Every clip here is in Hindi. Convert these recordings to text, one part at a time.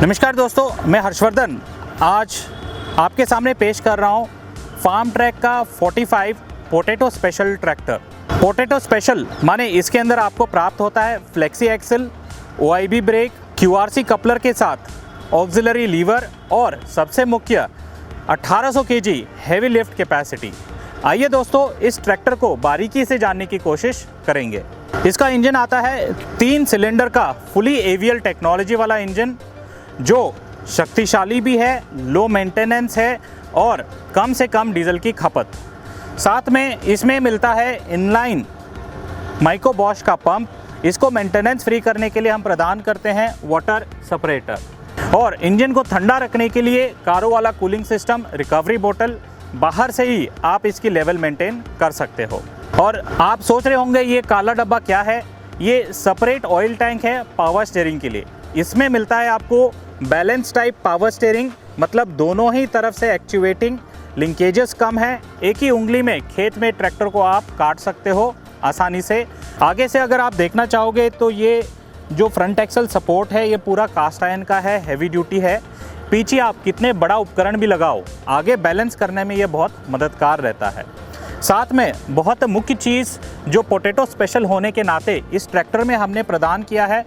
नमस्कार दोस्तों, मैं हर्षवर्धन आज आपके सामने पेश कर रहा हूँ फार्म ट्रैक का 45 potato special tractor. Potato special माने इसके अंदर आपको प्राप्त होता है flexi axle, OIB brake, QRC coupler के साथ ऑक्सिलरी लीवर और सबसे मुख्य 1800 kg हैवी लिफ्ट कैपेसिटी। आइए दोस्तों, इस ट्रैक्टर को बारीकी से जानने की कोशिश करेंगे। इसका इंजन आता है 3 सिलेंडर का फुली एवियल टेक्नोलॉजी वाला इंजन, जो शक्तिशाली भी है, लो मेंटेनेंस है और कम से कम डीजल की खपत। साथ में इसमें मिलता है इनलाइन माइको बॉश का पंप। इसको मेंटेनेंस फ्री करने के लिए हम प्रदान करते हैं वाटर सेपरेटर, और इंजन को ठंडा रखने के लिए कारो वाला कूलिंग सिस्टम, रिकवरी बोतल। बाहर से ही आप इसकी लेवल मेंटेन कर सकते हो। और आप सोच रहे होंगे ये काला डब्बा क्या है। ये सेपरेट ऑयल टैंक है पावर स्टीयरिंग के लिए। इसमें मिलता है आपको बैलेंस टाइप पावर स्टीयरिंग, मतलब दोनों ही तरफ से एक्चुएटिंग, लिंकेजेस कम है। एक ही उंगली में खेत में ट्रैक्टर को आप काट सकते हो आसानी से। आगे से अगर आप देखना चाहोगे तो ये जो फ्रंट एक्सल सपोर्ट है ये पूरा कास्ट आयरन का है, हैवी ड्यूटी है। पीछे आप कितने बड़ा उपकरण भी लगाओ, आगे बैलेंस करने में ये बहुत मददगार रहता है। साथ में बहुत मुख्य चीज़ जो पोटैटो स्पेशल होने के नाते इस ट्रैक्टर में हमने प्रदान किया है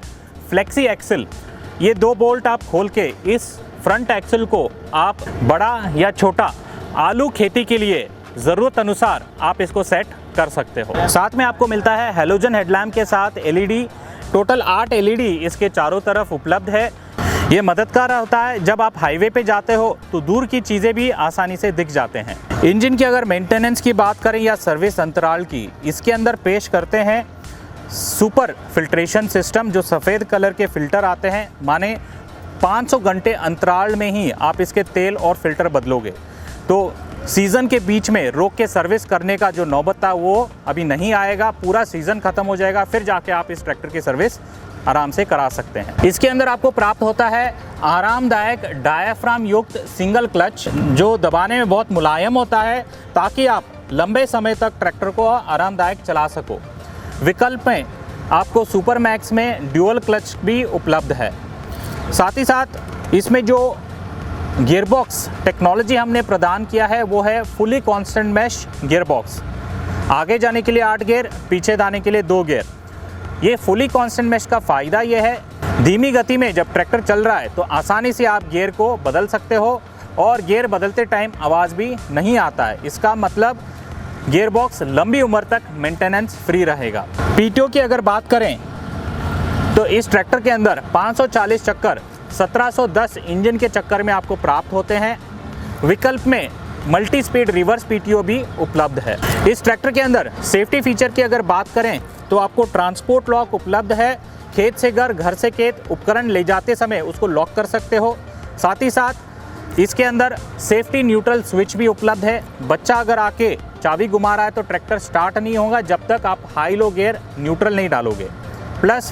फ्लेक्सी एक्सल। ये 2 बोल्ट आप खोल के इस फ्रंट एक्सल को आप बड़ा या छोटा आलू खेती के लिए ज़रूरत अनुसार आप इसको सेट कर सकते हो। साथ में आपको मिलता है हेलोजन हेडलैम्प के साथ LED। टोटल 8 LED इसके चारों तरफ उपलब्ध है। ये मददगार होता है जब आप हाईवे पे जाते हो तो दूर की चीज़ें भी आसानी से दिख जाते हैं। इंजन की अगर मेंटेनेंस की बात करें या सर्विस अंतराल की, इसके अंदर पेश करते हैं सुपर फिल्ट्रेशन सिस्टम। जो सफ़ेद कलर के फ़िल्टर आते हैं, माने 500 घंटे अंतराल में ही आप इसके तेल और फिल्टर बदलोगे। तो सीज़न के बीच में रोक के सर्विस करने का जो नौबत था वो अभी नहीं आएगा। पूरा सीज़न ख़त्म हो जाएगा, फिर जाके आप इस ट्रैक्टर की सर्विस आराम से करा सकते हैं। इसके अंदर आपको प्राप्त होता है आरामदायक डायाफ्राम युक्त सिंगल क्लच, जो दबाने में बहुत मुलायम होता है ताकि आप लंबे समय तक ट्रैक्टर को आरामदायक चला सको। विकल्प में आपको सुपर मैक्स में ड्यूअल क्लच भी उपलब्ध है। साथ ही साथ इसमें जो गियरबॉक्स टेक्नोलॉजी हमने प्रदान किया है वो है फुली कांस्टेंट मैश गियरबॉक्स। आगे जाने के लिए 8 गियर, पीछे जाने के लिए 2 गियर। ये फुली कांस्टेंट मैश का फ़ायदा ये है, धीमी गति में जब ट्रैक्टर चल रहा है तो आसानी से आप गियर को बदल सकते हो और गियर बदलते टाइम आवाज़ भी नहीं आता है। इसका मतलब गियरबॉक्स लंबी उम्र तक मेंटेनेंस फ्री रहेगा। PTO की अगर बात करें तो इस ट्रैक्टर के अंदर 540 चक्कर 1710 इंजन के चक्कर में आपको प्राप्त होते हैं। विकल्प में मल्टी स्पीड रिवर्स PTO भी उपलब्ध है। इस ट्रैक्टर के अंदर सेफ्टी फीचर की अगर बात करें तो आपको ट्रांसपोर्ट लॉक उपलब्ध है। खेत से घर से खेत उपकरण ले जाते समय उसको लॉक कर सकते हो। साथ ही साथ इसके अंदर सेफ्टी न्यूट्रल स्विच भी उपलब्ध है। बच्चा अगर आके चाबी घुमा रहा है तो ट्रैक्टर स्टार्ट नहीं होगा जब तक आप हाई लो गियर न्यूट्रल नहीं डालोगे। प्लस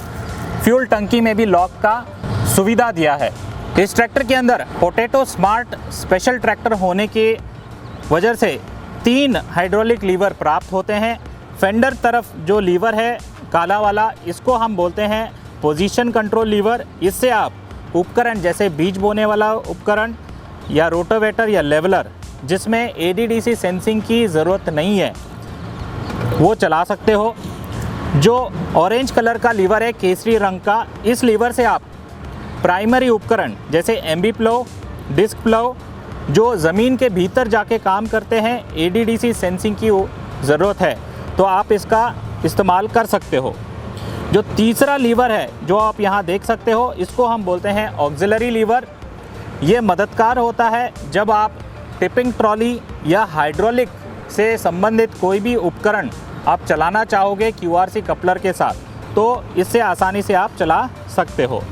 फ्यूल टंकी में भी लॉक का सुविधा दिया है। इस ट्रैक्टर के अंदर पोटैटो स्मार्ट स्पेशल ट्रैक्टर होने की वजह से 3 हाइड्रोलिक लीवर प्राप्त होते हैं। फेंडर तरफ जो लीवर है काला वाला, इसको हम बोलते हैं पोजीशन कंट्रोल लीवर। इससे आप उपकरण जैसे बीज बोने वाला उपकरण या रोटावेटर या लेवलर, जिसमें ADDC सेंसिंग की ज़रूरत नहीं है, वो चला सकते हो। जो ऑरेंज कलर का लीवर है, केसरी रंग का, इस लीवर से आप प्राइमरी उपकरण जैसे MB प्लो, डिस्क प्लो, जो ज़मीन के भीतर जाके काम करते हैं, ADDC सेंसिंग की ज़रूरत है तो आप इसका इस्तेमाल कर सकते हो। जो तीसरा लीवर है जो आप यहाँ देख सकते हो, इसको हम बोलते हैं ऑक्सिलरी लीवर। ये मददगार होता है जब आप टिपिंग ट्रॉली या हाइड्रोलिक से संबंधित कोई भी उपकरण आप चलाना चाहोगे QRC कपलर के साथ, तो इससे आसानी से आप चला सकते हो।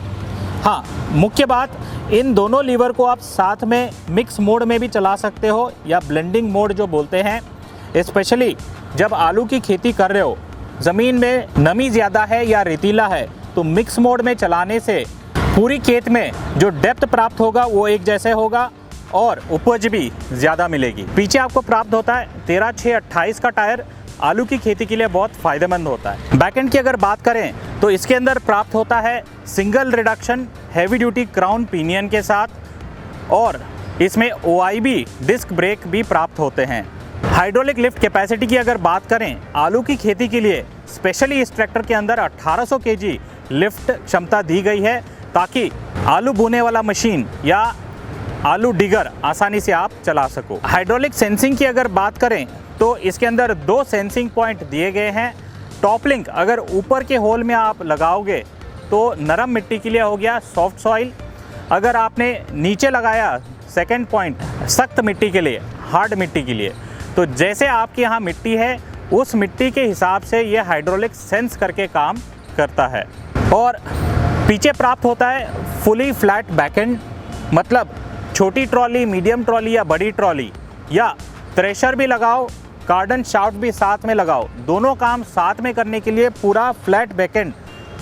हाँ, मुख्य बात, इन दोनों लीवर को आप साथ में मिक्स मोड में भी चला सकते हो या ब्लेंडिंग मोड जो बोलते हैं। स्पेशली जब आलू की खेती कर रहे हो, ज़मीन में नमी ज़्यादा है या रेतीला है, तो मिक्स मोड में चलाने से पूरी खेत में जो डेप्थ प्राप्त होगा वो एक जैसे होगा और उपज भी ज़्यादा मिलेगी। पीछे आपको प्राप्त होता है 13/6/28 का टायर आलू की खेती के लिए बहुत फ़ायदेमंद होता है। बैकएंड की अगर बात करें तो इसके अंदर प्राप्त होता है single reduction heavy duty crown pinion के साथ, और इसमें OIB डिस्क ब्रेक भी प्राप्त होते हैं। हाइड्रोलिक लिफ्ट कैपेसिटी की अगर बात करें आलू की खेती के लिए स्पेशली इस ट्रैक्टर के अंदर 1800 kg लिफ्ट क्षमता दी गई है, ताकि आलू बोने वाला मशीन या आलू डिगर आसानी से आप चला सको। हाइड्रोलिक सेंसिंग की अगर बात करें तो इसके अंदर 2 सेंसिंग पॉइंट दिए गए हैं। टॉप लिंक अगर ऊपर के होल में आप लगाओगे तो नरम मिट्टी के लिए हो गया सॉफ्ट सॉइल, अगर आपने नीचे लगाया सेकंड पॉइंट सख्त मिट्टी के लिए, हार्ड मिट्टी के लिए, तो जैसे आपके यहाँ मिट्टी है उस मिट्टी के हिसाब से ये हाइड्रोलिक सेंस करके काम करता है। और पीछे प्राप्त होता है फुली फ्लैट बैकएंड, मतलब छोटी ट्रॉली, मीडियम ट्रॉली या बड़ी ट्रॉली, या थ्रेशर भी लगाओ, कार्डन शाफ्ट भी साथ में लगाओ, दोनों काम साथ में करने के लिए पूरा फ्लैट बैकएंड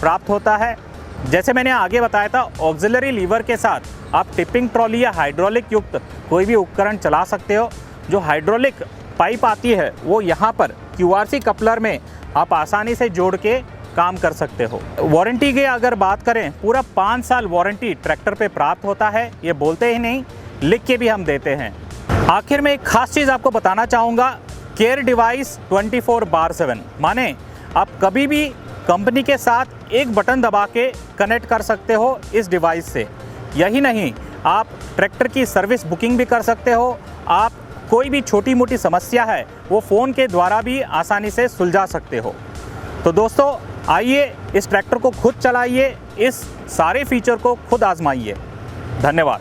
प्राप्त होता है। जैसे मैंने आगे बताया था, ऑक्सिलरी लीवर के साथ आप टिपिंग ट्रॉली या हाइड्रोलिक युक्त कोई भी उपकरण चला सकते हो। जो हाइड्रोलिक पाइप आती है वो यहाँ पर QRC कपलर में आप आसानी से जोड़ के काम कर सकते हो। वारंटी की अगर बात करें, पूरा 5 साल वारंटी ट्रैक्टर पे प्राप्त होता है। ये बोलते ही नहीं, लिख के भी हम देते हैं। आखिर में एक खास चीज़ आपको बताना चाहूँगा, केयर डिवाइस 24/7, माने आप कभी भी कंपनी के साथ एक बटन दबा के कनेक्ट कर सकते हो इस डिवाइस से। यही नहीं, आप ट्रैक्टर की सर्विस बुकिंग भी कर सकते हो। आप कोई भी छोटी मोटी समस्या है वो फ़ोन के द्वारा भी आसानी से सुलझा सकते हो। तो दोस्तों आइए इस ट्रैक्टर को खुद चलाइए, इस सारे फीचर को खुद आजमाइए। धन्यवाद।